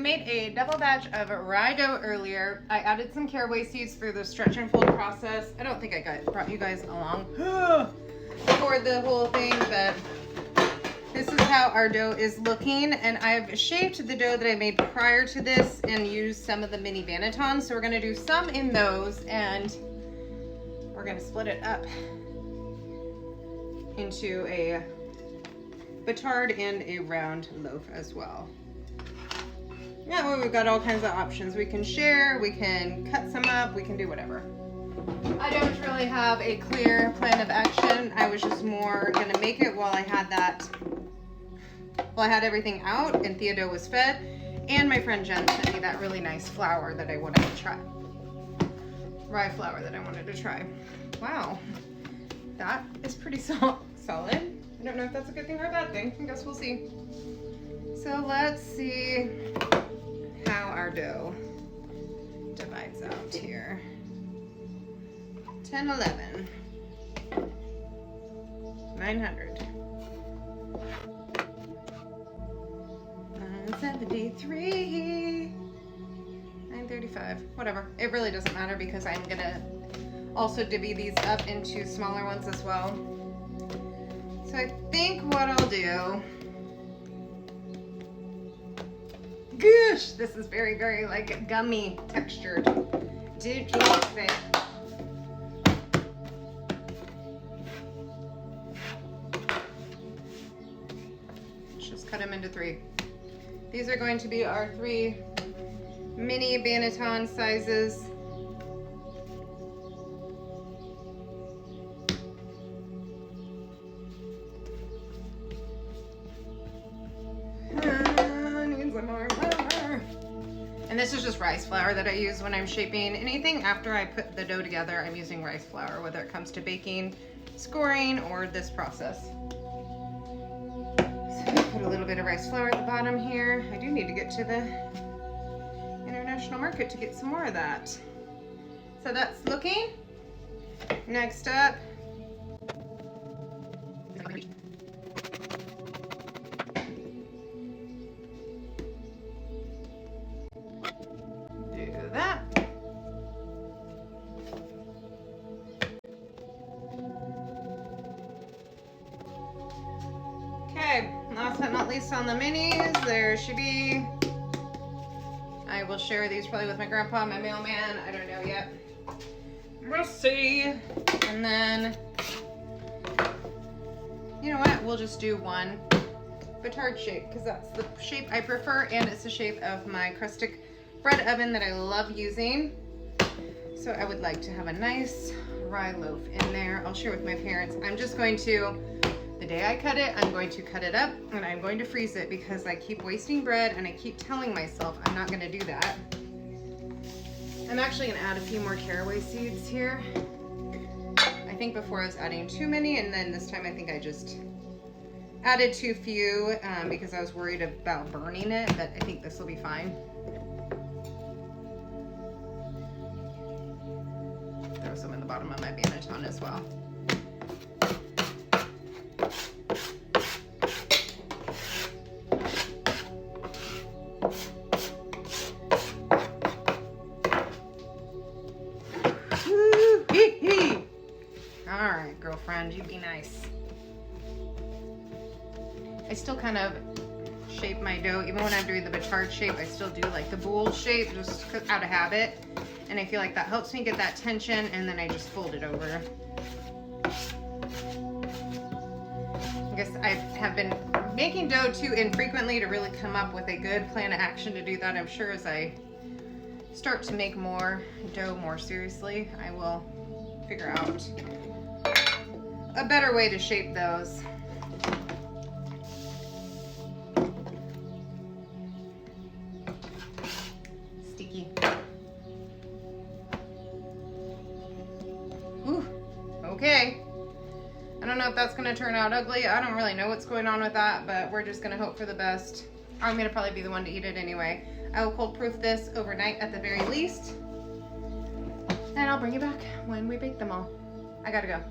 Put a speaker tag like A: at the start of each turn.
A: made a double batch of rye dough earlier. I added some caraway seeds for the stretch and fold process. I don't think I brought you guys along for the whole thing, but this is how our dough is looking. And I've shaped the dough that I made prior to this and used some of the mini bannetons. So we're gonna do some in those, and we're gonna split it up into a batard and a round loaf as well. Yeah, well, we've got all kinds of options. We can share, we can cut some up, we can do whatever. I don't really have a clear plan of action. I was just more gonna make it while I had everything out and Theodore was fed, and my friend Jen sent me that really nice flour that I wanted to try. Rye flour that I wanted to try. Wow, that is pretty solid. I don't know if that's a good thing or a bad thing. I guess we'll see. So let's see how our dough divides out here. 10, 11, 900, 973, 935, whatever. It really doesn't matter because I'm gonna also divvy these up into smaller ones as well. So I think what I'll do, gosh, this is very, very like gummy textured. Dude, can you say? Let's just cut them into 3. These are going to be our 3 mini banneton sizes. And this is just rice flour that I use when I'm shaping. Anything after I put the dough together, I'm using rice flour, whether it comes to baking, scoring, or this process. So I put a little bit of rice flour at the bottom here. I do need to get to the international market to get some more of that. So that's looking. Next up, last but not least on the minis, there should be, I will share these probably with my grandpa, my mailman, I don't know yet. We'll see. And then, you know what, we'll just do one batard shape because that's the shape I prefer, and it's the shape of my crustic bread oven that I love using. So I would like to have a nice rye loaf in there. I'll share with my parents. I'm just going to, the day I cut it, I'm going to cut it up and I'm going to freeze it because I keep wasting bread and I keep telling myself I'm not going to do that. I'm actually going to add a few more caraway seeds here. I think before I was adding too many, and then this time I think I just added too few because I was worried about burning it, but I think this will be fine. Throw some in the bottom of my banneton as well. Alright, girlfriend, you be nice. I still kind of shape my dough, even when I'm doing the batard shape, I still do like the bowl shape just out of habit. And I feel like that helps me get that tension, and then I just fold it over. I guess I have been making dough too infrequently to really come up with a good plan of action to do that. I'm sure as I start to make more dough more seriously, I will figure out a better way to shape those. Sticky. Ooh, okay. I don't know if that's gonna turn out ugly. I don't really know what's going on with that, but we're just gonna hope for the best. I'm gonna probably be the one to eat it anyway. I will cold proof this overnight at the very least. And I'll bring you back when we bake them all. I gotta go.